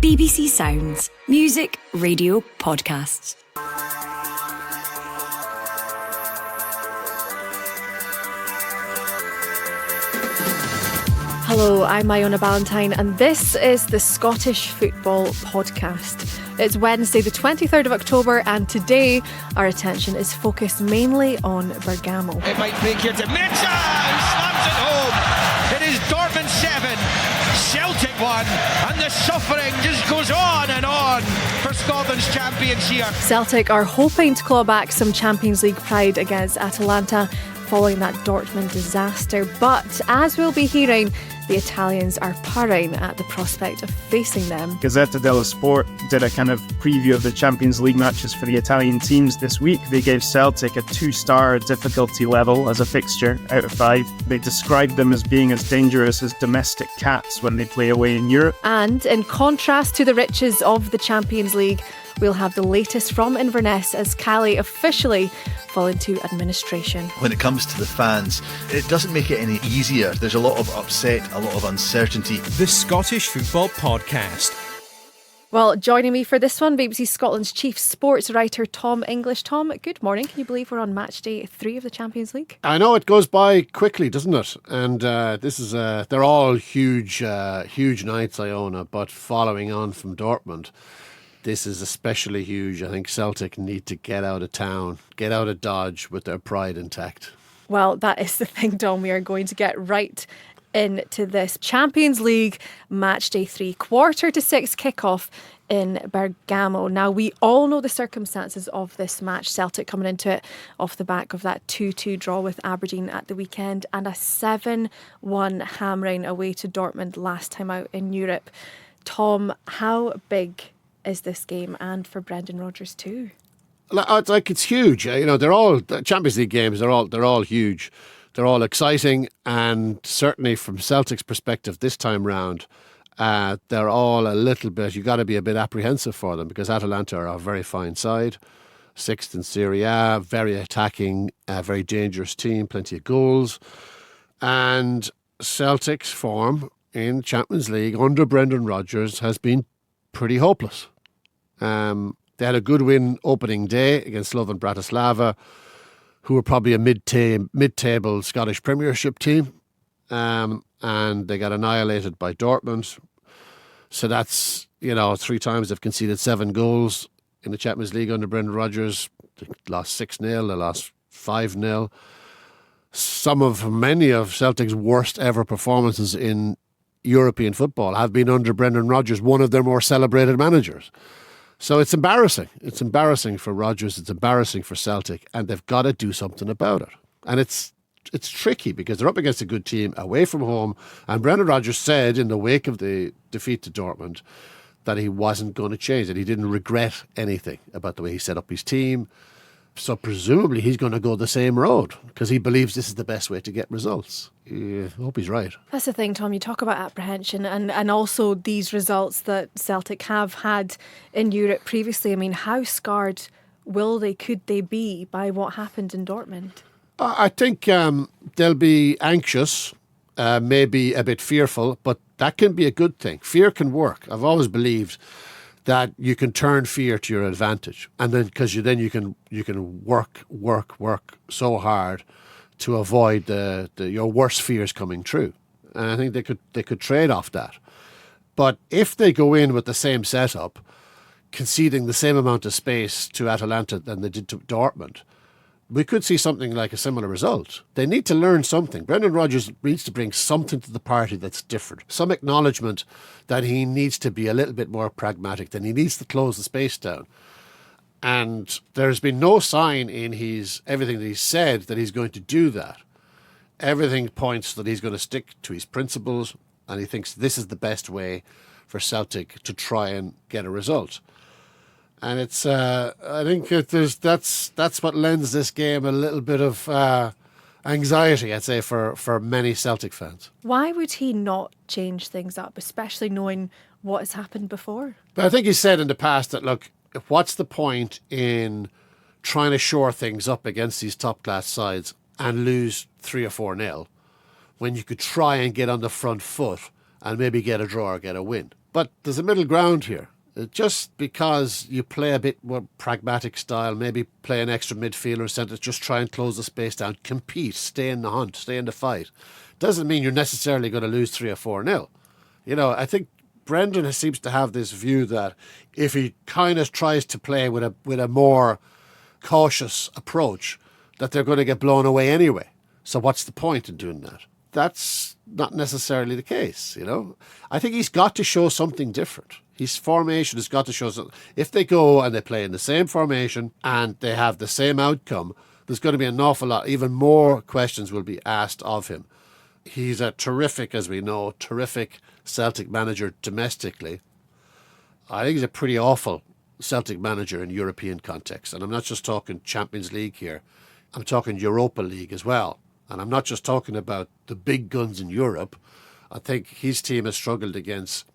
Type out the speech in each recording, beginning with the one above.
BBC Sounds. Music, radio, podcasts. Hello, I'm Iona Ballantyne and this is the Scottish Football Podcast. It's Wednesday the 23rd of October and today our attention is focused mainly on Bergamo. It might break here to Mitchell! Slams it home! It is Dortmund 7, Celtic 1, and the suffering just goes on and on for Scotland's champions here. Celtic are hoping to claw back some Champions League pride against Atalanta following that Dortmund disaster, but as we'll be hearing, the Italians are purring at the prospect of facing them. Gazzetta dello Sport did a kind of preview of the Champions League matches for the Italian teams this week. They gave Celtic a 2-star difficulty level as a fixture out of 5. They described them as being as dangerous as domestic cats when they play away in Europe. And in contrast to the riches of the Champions League, we'll have the latest from Inverness as Calais officially fall into administration. When it comes to the fans, it doesn't make it any easier. There's a lot of upset, a lot of uncertainty. The Scottish Football Podcast. Well, joining me for this one, BBC Scotland's chief sports writer Tom English. Tom, good morning. Can you believe we're on match day 3 of the Champions League? I know, it goes by quickly, doesn't it? And this is they're all huge nights, Iona, but following on from Dortmund, this is especially huge. I think Celtic need to get out of town, get out of Dodge with their pride intact. Well, that is the thing, Dom. We are going to get right into this. Champions League match day 3, 5:45 kickoff in Bergamo. Now, we all know the circumstances of this match. Celtic coming into it off the back of that 2-2 draw with Aberdeen at the weekend and a 7-1 hammering away to Dortmund last time out in Europe. Tom, how big is this game, and for Brendan Rodgers too? It's huge. You know, they're all the Champions League games. They're all huge. They're all exciting, and certainly from Celtic's perspective this time round, they're all a little bit. You got to be a bit apprehensive for them because Atalanta are a very fine side, 6th in Serie A, very attacking, very dangerous team, plenty of goals, and Celtic's form in Champions League under Brendan Rodgers has been pretty hopeless. They had a good win opening day against Slovan Bratislava, who were probably a mid-table Scottish Premiership team, and they got annihilated by Dortmund. So that's, 3 times they've conceded 7 goals in the Champions League under Brendan Rodgers. They lost 6-0, they lost 5-0. Many of Celtic's worst ever performances in European football have been under Brendan Rodgers, one of their more celebrated managers. So it's embarrassing. It's embarrassing for Rodgers. It's embarrassing for Celtic, and they've got to do something about it. And it's tricky because they're up against a good team away from home. And Brendan Rodgers said in the wake of the defeat to Dortmund that he wasn't going to change it. He didn't regret anything about the way he set up his team. So presumably he's going to go the same road because he believes this is the best way to get results. I hope he's right. That's the thing, Tom. You talk about apprehension and also these results that Celtic have had in Europe previously. I mean, how scarred could they be by what happened in Dortmund? I think they'll be anxious, maybe a bit fearful, but that can be a good thing. Fear can work. I've always believed that you can turn fear to your advantage, and then because you can work so hard to avoid your worst fears coming true. And I think they could trade off that. But if they go in with the same setup, conceding the same amount of space to Atalanta than they did to Dortmund, we could see something like a similar result. They need to learn something. Brendan Rodgers needs to bring something to the party that's different. Some acknowledgement that he needs to be a little bit more pragmatic, that he needs to close the space down. And there's been no sign in everything that he's said that he's going to do that. Everything points that he's going to stick to his principles, and he thinks this is the best way for Celtic to try and get a result. And it's, I think that's what lends this game a little bit of anxiety, I'd say, for many Celtic fans. Why would he not change things up, especially knowing what has happened before? But I think he said in the past that, look, what's the point in trying to shore things up against these top-class sides and lose 3 or 4-0 when you could try and get on the front foot and maybe get a draw or get a win? But there's a middle ground here. Just because you play a bit more pragmatic style, maybe play an extra midfielder centre, just try and close the space down, compete, stay in the hunt, stay in the fight, doesn't mean you're necessarily going to lose 3 or 4-0. I think Brendan seems to have this view that if he kind of tries to play with a more cautious approach, that they're going to get blown away anyway. So what's the point in doing that? That's not necessarily the case, I think he's got to show something different. His formation has got to show something. If they go and they play in the same formation and they have the same outcome, there's going to be an awful lot, even more questions will be asked of him. He's a terrific Celtic manager domestically. I think he's a pretty awful Celtic manager in European context. And I'm not just talking Champions League here. I'm talking Europa League as well. And I'm not just talking about the big guns in Europe. I think his team has struggled against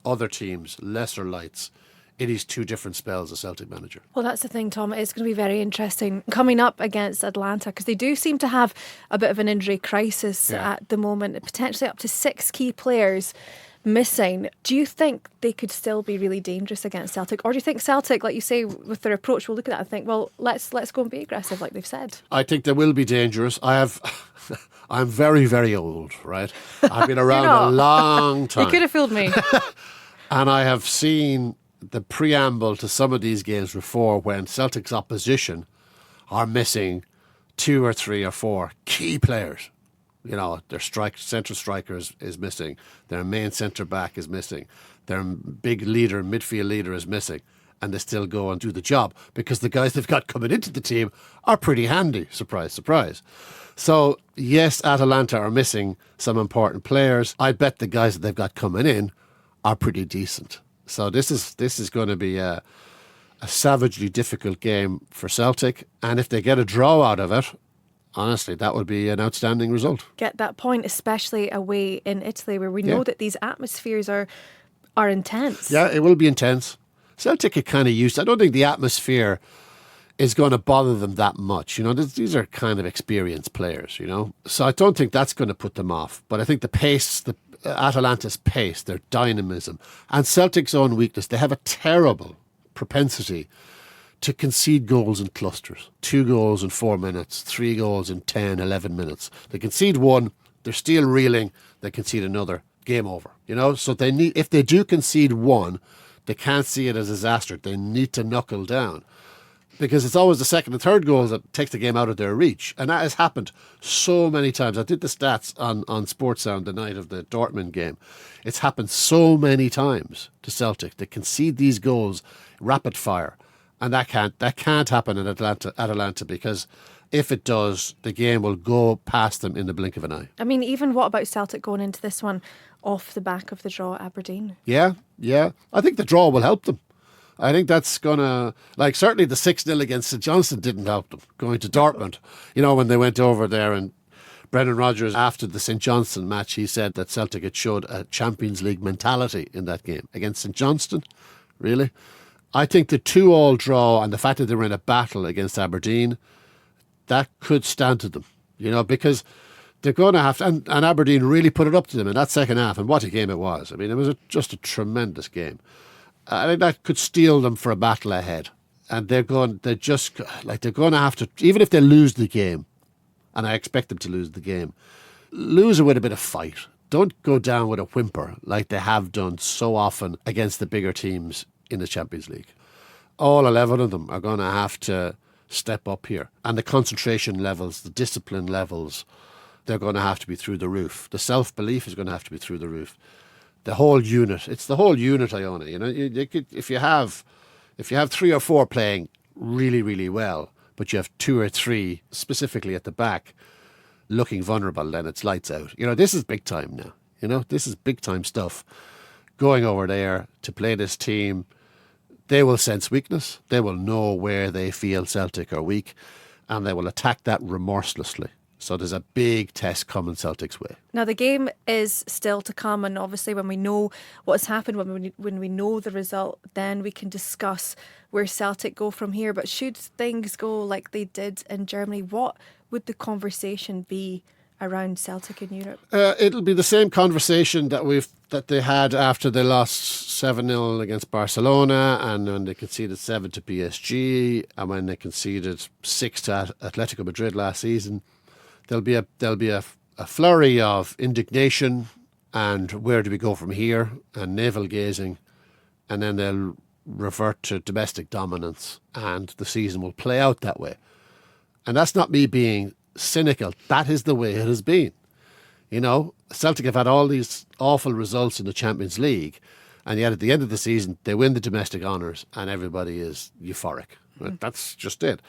other teams, lesser lights, in his 2 different spells as Celtic manager. Well, that's the thing, Tom. It's going to be very interesting coming up against Atalanta, because they do seem to have a bit of an injury crisis at the moment, potentially up to 6 key players missing. Do you think they could still be really dangerous against Celtic? Or do you think Celtic, like you say, with their approach, will look at that and think, well, let's go and be aggressive like they've said? I think they will be dangerous. I'm very, very old, right? I've been around a long time. You could have fooled me. And I have seen the preamble to some of these games before when Celtic's opposition are missing 2 or 3 or 4 key players. Their central striker is missing. Their main centre-back is missing. Their big midfield leader is missing. And they still go and do the job because the guys they've got coming into the team are pretty handy. Surprise, surprise. So, yes, Atalanta are missing some important players. I bet the guys that they've got coming in are pretty decent. So this is going to be a savagely difficult game for Celtic. And if they get a draw out of it, honestly, that would be an outstanding result. Get that point, especially away in Italy, where we know that these atmospheres are intense. Yeah, it will be intense. Celtic are kind of used. I don't think the atmosphere is going to bother them that much. These are kind of experienced players, So I don't think that's going to put them off. But I think the pace, Atalanta's pace, their dynamism, and Celtic's own weakness, they have a terrible propensity to concede goals in clusters. 2 goals in 4 minutes, 3 goals in 10, 11 minutes. They concede 1, they're still reeling, they concede another, game over. So if they do concede 1, they can't see it as a disaster. They need to knuckle down. Because it's always the second and third goals that takes the game out of their reach. And that has happened so many times. I did the stats on Sports Sound the night of the Dortmund game. It's happened so many times to Celtic. They concede these goals rapid fire. And that can't happen in Atalanta because if it does, the game will go past them in the blink of an eye. I mean, even what about Celtic going into this one off the back of the draw at Aberdeen? Yeah. I think the draw will help them. I think that's going to, certainly the 6-0 against St Johnstone didn't help them going to Dortmund. When they went over there, and Brendan Rodgers, after the St Johnstone match, he said that Celtic had showed a Champions League mentality in that game. Against St Johnstone? Really? I think the 2-2 draw and the fact that they were in a battle against Aberdeen, that could stand to them, because they're going to have to, and Aberdeen really put it up to them in that second half, and what a game it was. I mean, it was just a tremendous game. I think that could steel them for a battle ahead. And they're going to have to, even if they lose the game, and I expect them to lose the game, lose it with a bit of fight. Don't go down with a whimper like they have done so often against the bigger teams in the Champions League. All 11 of them are going to have to step up here. And the concentration levels, the discipline levels, they're going to have to be through the roof. The self-belief is going to have to be through the roof. The whole unit. It's the whole unit, Iona. If you have 3 or 4 playing really, really well, but you have 2 or 3 specifically at the back looking vulnerable, then it's lights out. This is big time now. This is big time stuff. Going over there to play this team, they will sense weakness. They will know where they feel Celtic are weak, and they will attack that remorselessly. So there's a big test coming Celtic's way. Now, the game is still to come, and obviously when we know what's happened, when we know the result, then we can discuss where Celtic go from here. But should things go like they did in Germany, what would the conversation be around Celtic in Europe? It'll be the same conversation that they had after they lost 7-0 against Barcelona, and when they conceded 7 to PSG, and when they conceded 6 to Atletico Madrid last season. There'll be a flurry of indignation and where do we go from here, and navel gazing, and then they'll revert to domestic dominance, and the season will play out that way. And that's not me being cynical. That is the way it has been. You know, Celtic have had all these awful results in the Champions League, and yet at the end of the season they win the domestic honours and everybody is euphoric. That's just it.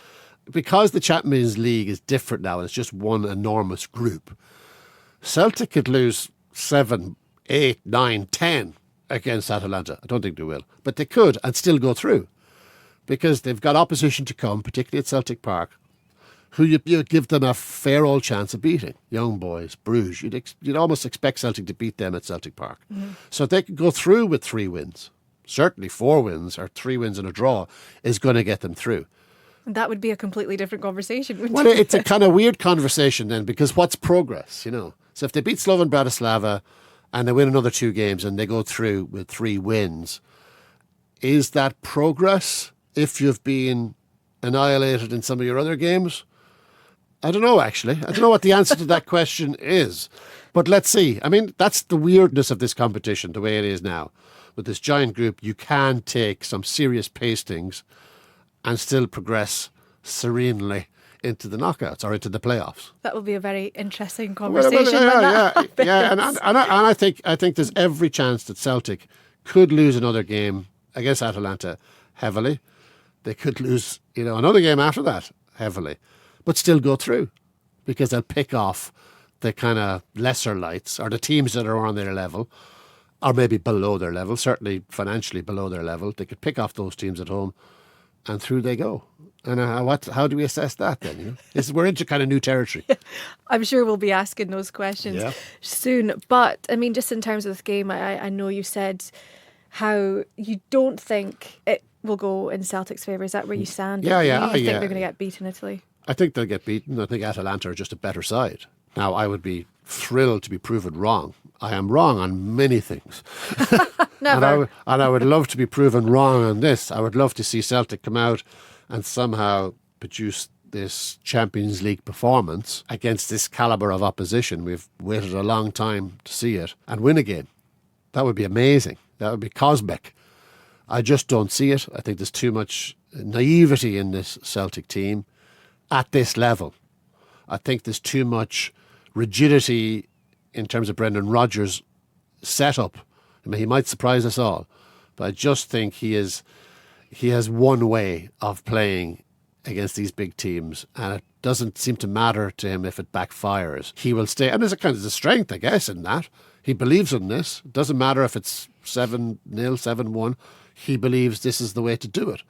Because the Champions League is different now and it's just one enormous group, Celtic could lose 7, 8, 9, 10 against Atalanta. I don't think they will, but they could and still go through because they've got opposition to come, particularly at Celtic Park, who you give them a fair old chance of beating. Young boys, Bruges, you'd almost expect Celtic to beat them at Celtic Park. So if they could go through with 3 wins, certainly 4 wins or 3 wins and a draw is going to get them through. That would be a completely different conversation, wouldn't Well, it? it's a kind of weird conversation then, because what's progress, you know? So if they beat Slovan Bratislava and they win another 2 games and they go through with 3 wins, is that progress if you've been annihilated in some of your other games? I don't know, actually. I don't know what the answer to that question is. But let's see. I mean, that's the weirdness of this competition, the way it is now. With this giant group, you can take some serious pastings and still progress serenely into the knockouts or into the playoffs. That will be a very interesting conversation. And I think there's every chance that Celtic could lose another game against Atalanta heavily. They could lose, another game after that heavily, but still go through because they'll pick off the kind of lesser lights or the teams that are on their level or maybe below their level, certainly financially below their level. They could pick off those teams at home and through they go. And how do we assess that then? We're into kind of new territory. I'm sure we'll be asking those questions soon. But, I mean, just in terms of this game, I know you said how you don't think it will go in Celtic's favour. Is that where you stand? Yeah. You think they're going to get beaten, Italy? I think they'll get beaten. I think Atalanta are just a better side. Now, I would be thrilled to be proven wrong. I am wrong on many things. Never. And I would love to be proven wrong on this. I would love to see Celtic come out and somehow produce this Champions League performance against this calibre of opposition. We've waited a long time to see it and win again. That would be amazing. That would be cosmic. I just don't see it. I think there's too much naivety in this Celtic team at this level. I think there's too much rigidity in terms of Brendan Rodgers' setup. I mean, he might surprise us all, but I just think he has one way of playing against these big teams, and it doesn't seem to matter to him if it backfires. He will stay, and there's a kind of strength, I guess, in that. He believes in this. It doesn't matter if it's 7-0, 7-1. He believes this is the way to do it.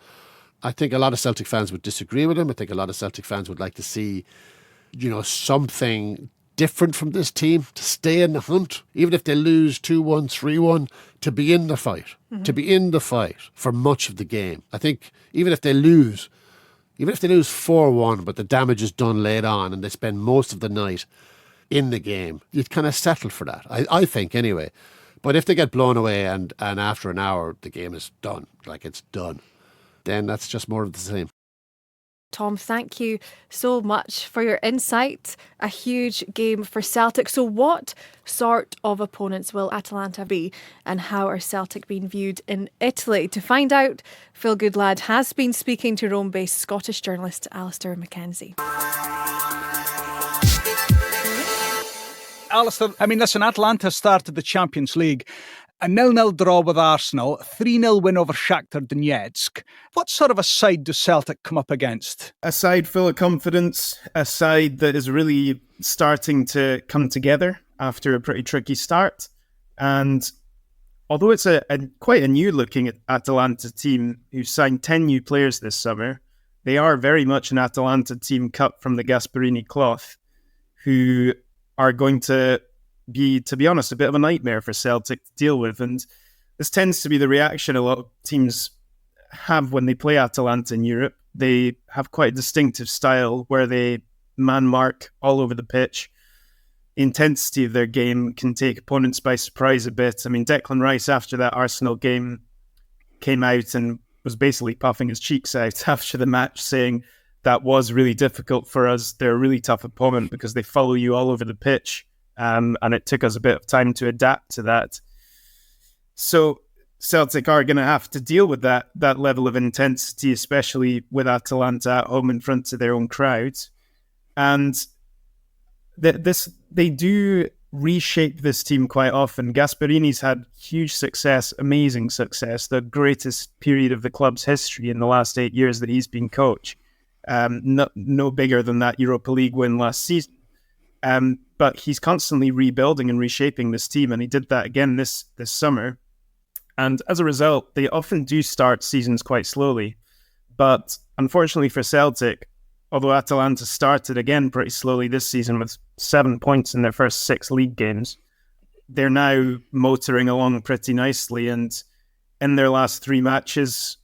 I think a lot of Celtic fans would disagree with him. I think a lot of Celtic fans would like to see, something different from this team, to stay in the hunt, even if they lose 2-1, 3-1, to be in the fight, to be in the fight for much of the game. I think even if they lose 4-1, but the damage is done late on and they spend most of the night in the game, you'd kind of settle for that, I think anyway. But if they get blown away and after an hour the game is done, like it's done, then that's just more of the same. Tom, thank you so much for your insight. A huge game for Celtic. So what sort of opponents will Atalanta be, and how are Celtic being viewed in Italy? To find out, Phil Goodlad has been speaking to Rome-based Scottish journalist Alasdair MacKenzie. Alasdair, I mean, listen, Atalanta started the Champions League a 0-0 draw with Arsenal, a 3-0 win over Shakhtar Donetsk. What sort of a side does Celtic come up against? A side full of confidence, a side that is really starting to come together after a pretty tricky start. And although it's quite a new-looking Atalanta team who signed 10 new players this summer, they are very much an Atalanta team cut from the Gasperini cloth, who are going to be honest, a bit of a nightmare for Celtic to deal with. And this tends to be the reaction a lot of teams have when they play Atalanta in Europe. They have quite a distinctive style where they man mark all over the pitch. intensity of their game can take opponents by surprise a bit. I mean, Declan Rice, after that Arsenal game, came out and was basically puffing his cheeks out after the match, saying that was really difficult for us. They're a really tough opponent because they follow you all over the pitch, and it took us a bit of time to adapt to that. So Celtic are going to have to deal with that level of intensity, especially with Atalanta at home in front of their own crowds. And they do reshape this team quite often. Gasparini's had huge success, amazing success, the greatest period of the club's history in the last 8 years that he's been coach. No bigger than that Europa League win last season. But he's constantly rebuilding and reshaping this team, and he did that again this summer. And as a result, they often do start seasons quite slowly. But unfortunately for Celtic, although Atalanta started again pretty slowly this season with 7 points in their first 6 league games, they're now motoring along pretty nicely. And in their last 3 matches,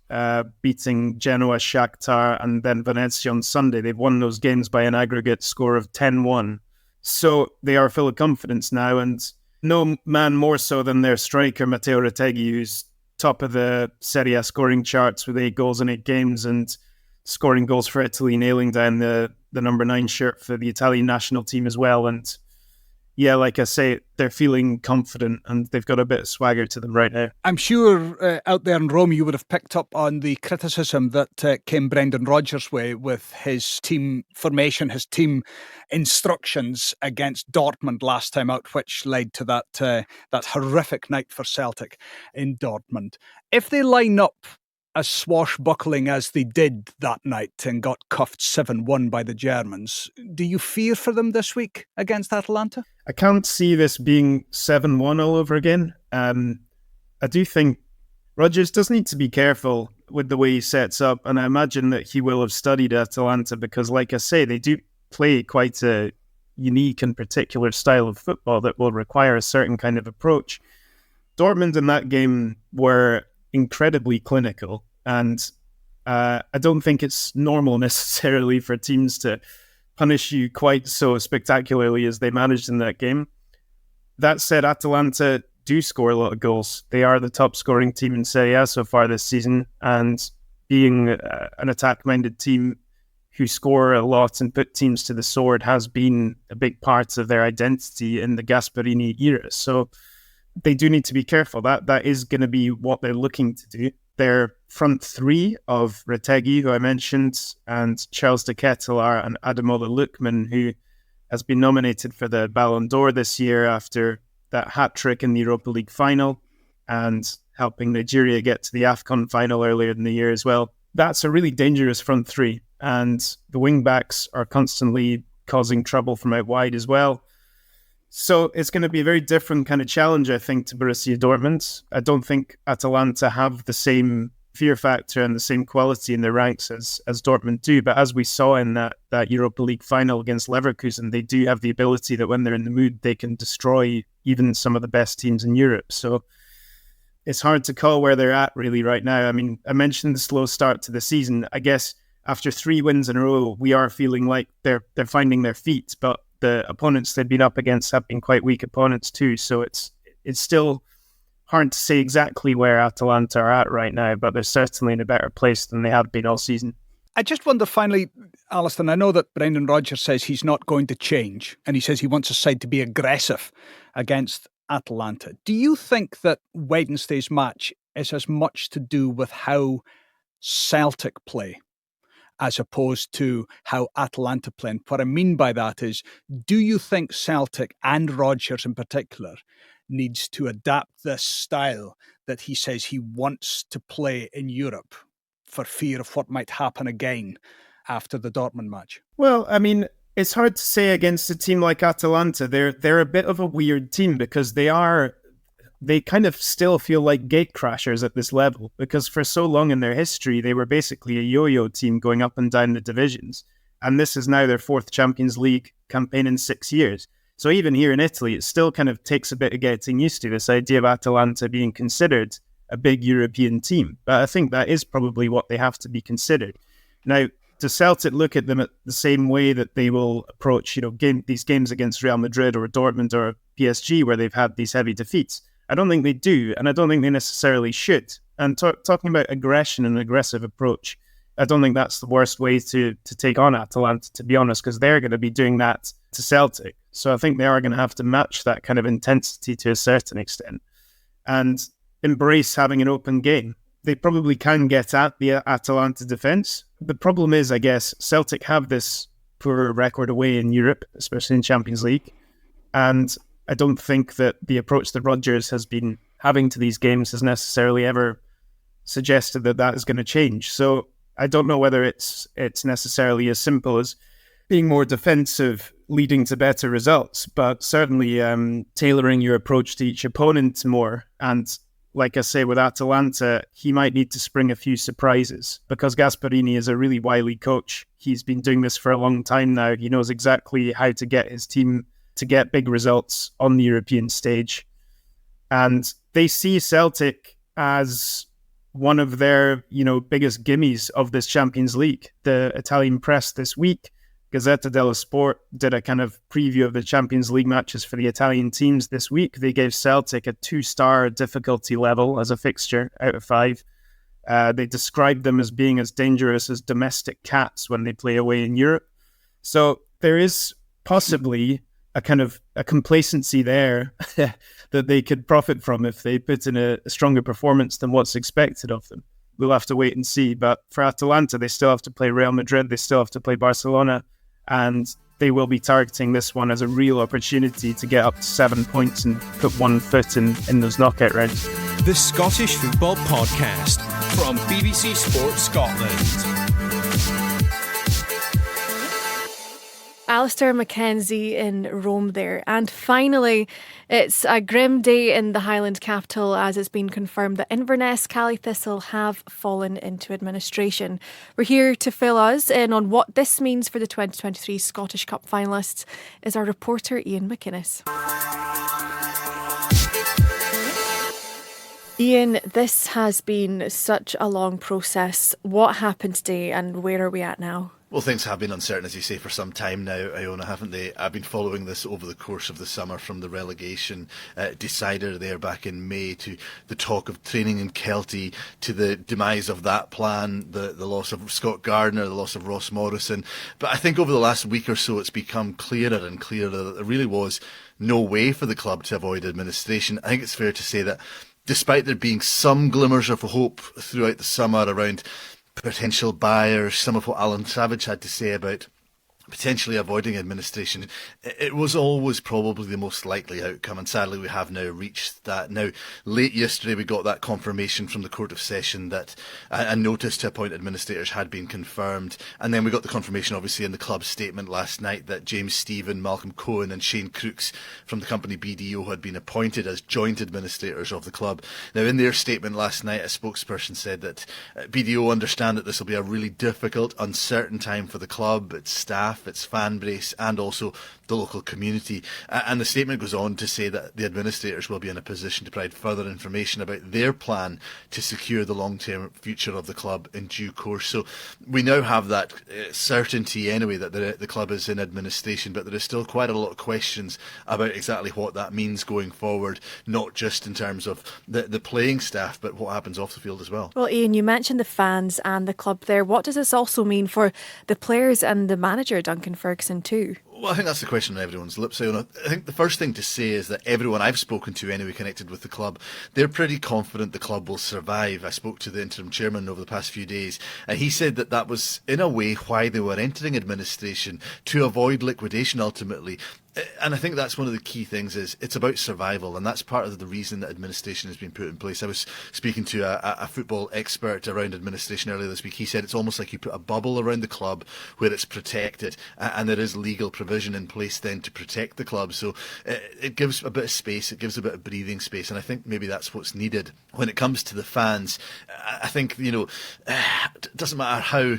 beating Genoa, Shakhtar, and then Venezia on Sunday, they've won those games by an aggregate score of 10-1. So they are full of confidence now, and no man more so than their striker, Matteo Retegui, who's top of the Serie A scoring charts with 8 goals in 8 games and scoring goals for Italy, nailing down the number 9 shirt for the Italian national team as well. And yeah, like I say, they're feeling confident and they've got a bit of swagger to them right now. I'm sure out there in Rome you would have picked up on the criticism that came Brendan Rodgers' way with his team formation, his team instructions against Dortmund last time out, which led to that horrific night for Celtic in Dortmund. If they line up as swashbuckling as they did that night and got cuffed 7-1 by the Germans, do you fear for them this week against Atalanta? I can't see this being 7-1 all over again. I do think Rodgers does need to be careful with the way he sets up, and I imagine that he will have studied Atalanta because, like I say, they do play quite a unique and particular style of football that will require a certain kind of approach. Dortmund in that game were incredibly clinical, and I don't think it's normal necessarily for teams to punish you quite so spectacularly as they managed in that game. That said, Atalanta do score a lot of goals. They are the top scoring team in Serie A so far this season, and being an attack-minded team who score a lot and put teams to the sword has been a big part of their identity in the Gasparini era. So they do need to be careful. That is going to be what they're looking to do. Their front 3 of Retegui, who I mentioned, and Charles de Ketelaere and Ademola Lookman, who has been nominated for the Ballon d'Or this year after that hat-trick in the Europa League final and helping Nigeria get to the AFCON final earlier in the year as well. That's a really dangerous front 3, and the wing-backs are constantly causing trouble from out wide as well. So it's going to be a very different kind of challenge, I think, to Borussia Dortmund. I don't think Atalanta have the same fear factor and the same quality in their ranks as Dortmund do. But as we saw in that Europa League final against Leverkusen, they do have the ability that when they're in the mood, they can destroy even some of the best teams in Europe. So it's hard to call where they're at really right now. I mean, I mentioned the slow start to the season. I guess after 3 wins in a row, we are feeling like they're finding their feet, but the opponents they've been up against have been quite weak opponents too. So it's still hard to say exactly where Atalanta are at right now, but they're certainly in a better place than they have been all season. I just wonder finally, Alasdair, I know that Brendan Rodgers says he's not going to change, and he says he wants a side to be aggressive against Atalanta. Do you think that Wednesday's match is as much to do with how Celtic play as opposed to how Atalanta play? And what I mean by that is, do you think Celtic and Rodgers in particular needs to adapt this style that he says he wants to play in Europe for fear of what might happen again after the Dortmund match? Well, I mean, it's hard to say against a team like Atalanta. They're a bit of a weird team because they kind of still feel like gatecrashers at this level because for so long in their history, they were basically a yo-yo team going up and down the divisions. And this is now their 4th Champions League campaign in 6 years. So even here in Italy, it still kind of takes a bit of getting used to this idea of Atalanta being considered a big European team. But I think that is probably what they have to be considered. Now, does Celtic look at them at the same way that they will approach, these games against Real Madrid or Dortmund or PSG where they've had these heavy defeats? I don't think they do, and I don't think they necessarily should. And talking about aggression and aggressive approach, I don't think that's the worst way to take on Atalanta, to be honest, because they're going to be doing that to Celtic. So I think they are going to have to match that kind of intensity to a certain extent and embrace having an open game. They probably can get at the Atalanta defence. The problem is, I guess, Celtic have this poor record away in Europe, especially in Champions League. And I don't think that the approach that Rodgers has been having to these games has necessarily ever suggested that that is going to change. So I don't know whether it's necessarily as simple as being more defensive leading to better results, but certainly tailoring your approach to each opponent more. And like I say, with Atalanta, he might need to spring a few surprises because Gasperini is a really wily coach. He's been doing this for a long time now. He knows exactly how to get his team to get big results on the European stage. And they see Celtic as one of their, biggest gimmies of this Champions League. The Italian press this week, Gazzetta dello Sport, did a kind of preview of the Champions League matches for the Italian teams this week. They gave Celtic a 2-star difficulty level as a fixture out of 5. They described them as being as dangerous as domestic cats when they play away in Europe. So there is possibly a kind of a complacency there that they could profit from if they put in a stronger performance than what's expected of them. We'll have to wait and see. But for Atalanta, they still have to play Real Madrid. They still have to play Barcelona. And they will be targeting this one as a real opportunity to get up to 7 points and put one foot in those knockout rounds. The Scottish Football Podcast from BBC Sports Scotland. Alasdair MacKenzie in Rome there. And finally, it's a grim day in the Highland capital as it's been confirmed that Inverness Caledonian Thistle have fallen into administration. We're here to fill us in on what this means for the 2023 Scottish Cup finalists is our reporter Iain MacInnes. Iain, this has been such a long process. What happened today and where are we at now? Well, things have been uncertain, as you say, for some time now, Iona, haven't they? I've been following this over the course of the summer, from the relegation decider there back in May to the talk of training in Kelty to the demise of that plan, the loss of Scott Gardner, the loss of Ross Morrison. But I think over the last week or so it's become clearer and clearer that there really was no way for the club to avoid administration. I think it's fair to say that despite there being some glimmers of hope throughout the summer around potential buyers, some of what Alan Savage had to say about potentially avoiding administration, it was always probably the most likely outcome, and sadly we have now reached that. Now, late yesterday we got that confirmation from the Court of Session that a notice to appoint administrators had been confirmed, and then we got the confirmation obviously in the club's statement last night that James Stephen, Malcolm Cohen and Shane Crooks from the company BDO had been appointed as joint administrators of the club. Now, in their statement last night, a spokesperson said that BDO understand that this will be a really difficult, uncertain time for the club, its staff, its fan base and also the local community. And the statement goes on to say that the administrators will be in a position to provide further information about their plan to secure the long-term future of the club in due course. So we now have that certainty anyway that the club is in administration, but there is still quite a lot of questions about exactly what that means going forward, not just in terms of the playing staff, but what happens off the field as well. Well, Iain, you mentioned the fans and the club there. What does this also mean for the players and the manager, Duncan Ferguson, too? Well, I think that's the question on everyone's lips. I think the first thing to say is that everyone I've spoken to anyway connected with the club, they're pretty confident the club will survive. I spoke to the interim chairman over the past few days and he said that was in a way why they were entering administration, to avoid liquidation ultimately. And I think that's one of the key things, is it's about survival, and that's part of the reason that administration has been put in place. I was speaking to a football expert around administration earlier this week. He said it's almost like you put a bubble around the club where it's protected, and there is legal provision in place then to protect the club. So it gives a bit of space, it gives a bit of breathing space, and I think maybe that's what's needed. When it comes to the fans, I think, it doesn't matter how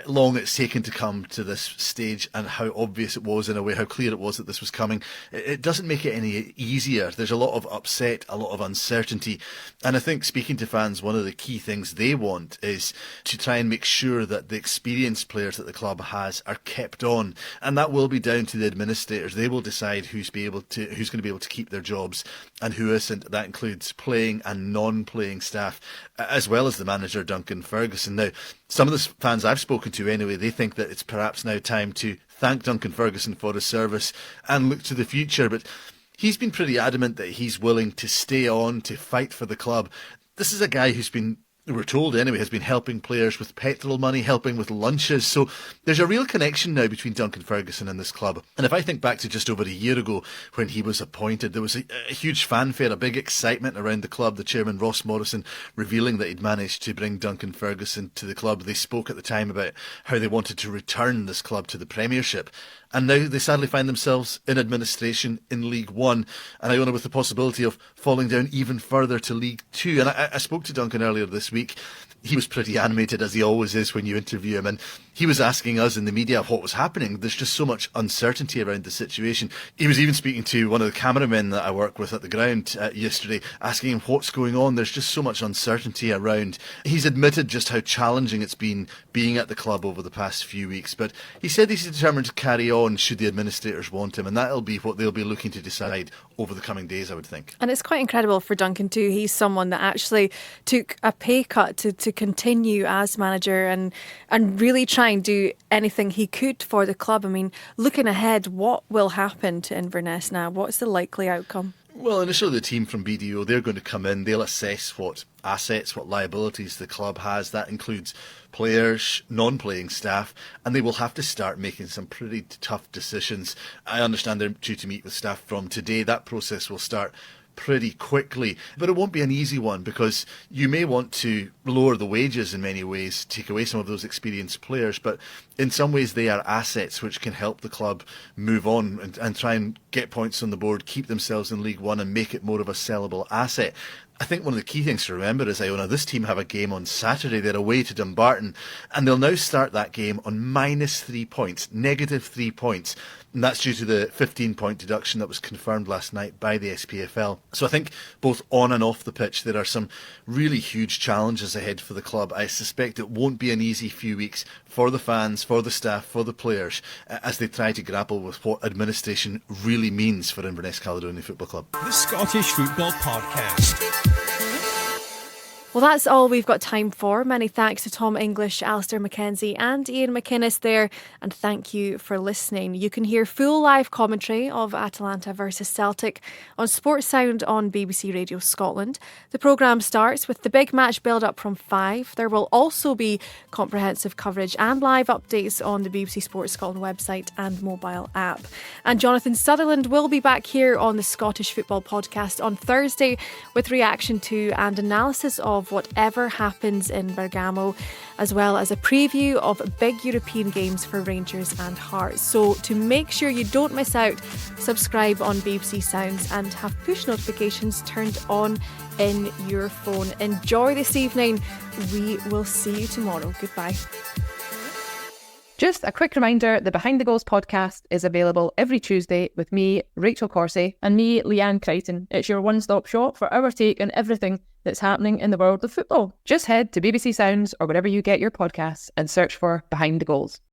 long it's taken to come to this stage and how obvious it was in a way, how clear it was that this was coming, it doesn't make it any easier. There's a lot of upset, a lot of uncertainty. And I think speaking to fans, one of the key things they want is to try and make sure that the experienced players that the club has are kept on. And that will be down to the administrators. They will decide who's going to be able to keep their jobs and who isn't. That includes playing and non-playing staff, as well as the manager, Duncan Ferguson. Now, some of the fans I've spoken to anyway, they think that it's perhaps now time to thank Duncan Ferguson for his service and look to the future. But he's been pretty adamant that he's willing to stay on, to fight for the club. This is a guy who's been, we're told anyway, has been helping players with petrol money, helping with lunches. So there's a real connection now between Duncan Ferguson and this club. And if I think back to just over a year ago when he was appointed, there was a huge fanfare, a big excitement around the club. The chairman, Ross Morrison, revealing that he'd managed to bring Duncan Ferguson to the club. They spoke at the time about how they wanted to return this club to the Premiership. And now they sadly find themselves in administration in League One, and Iona with the possibility of falling down even further to League Two. And I spoke to Duncan earlier this week. He was pretty animated, as he always is when you interview him, and he was asking us in the media what was happening. There's just so much uncertainty around the situation. He was even speaking to one of the cameramen that I work with at the ground yesterday, asking him what's going on. There's just so much uncertainty around. He's admitted just how challenging it's been being at the club over the past few weeks, but he said he's determined to carry on should the administrators want him, and that'll be what they'll be looking to decide over the coming days, I would think. And it's quite incredible for Duncan too. He's someone that actually took a pay cut to continue as manager and really try and do anything he could for the club. I mean, looking ahead, what will happen to Inverness now? What's the likely outcome? Well, initially the team from BDO, they're going to come in, they'll assess what assets, what liabilities the club has. That includes players, non-playing staff, and they will have to start making some pretty tough decisions. I understand they're due to meet with staff from today. That process will start pretty quickly, but it won't be an easy one, because you may want to lower the wages in many ways, take away some of those experienced players, but in some ways they are assets which can help the club move on and try and get points on the board, keep themselves in League One and make it more of a sellable asset. I think one of the key things to remember is, Iona, this team have a game on Saturday. They're away to Dumbarton, and they'll now start that game on -3 points, -3 points. And that's due to the 15-point deduction that was confirmed last night by the SPFL. So I think both on and off the pitch, there are some really huge challenges ahead for the club. I suspect it won't be an easy few weeks for the fans, for the staff, for the players, as they try to grapple with what administration really means for Inverness Caledonian Football Club. The Scottish Football Podcast. Well, that's all we've got time for. Many thanks to Tom English, Alasdair MacKenzie and Iain MacInnes there, and thank you for listening. You can hear full live commentary of Atalanta versus Celtic on Sports Sound on BBC Radio Scotland. The programme starts with the big match build-up from 5. There will also be comprehensive coverage and live updates on the BBC Sports Scotland website and mobile app. And Jonathan Sutherland will be back here on the Scottish Football Podcast on Thursday with reaction to and analysis of whatever happens in Bergamo, as well as a preview of big European games for Rangers and Hearts. So to make sure you don't miss out, subscribe on BBC Sounds and have push notifications turned on in your phone. Enjoy this evening. We will see you tomorrow. Goodbye. Just a quick reminder, the Behind the Goals podcast is available every Tuesday with me, Rachel Corsey, and me, Leanne Crichton. It's your one-stop shop for our take on everything that's happening in the world of football. Just head to BBC Sounds or wherever you get your podcasts and search for Behind the Goals.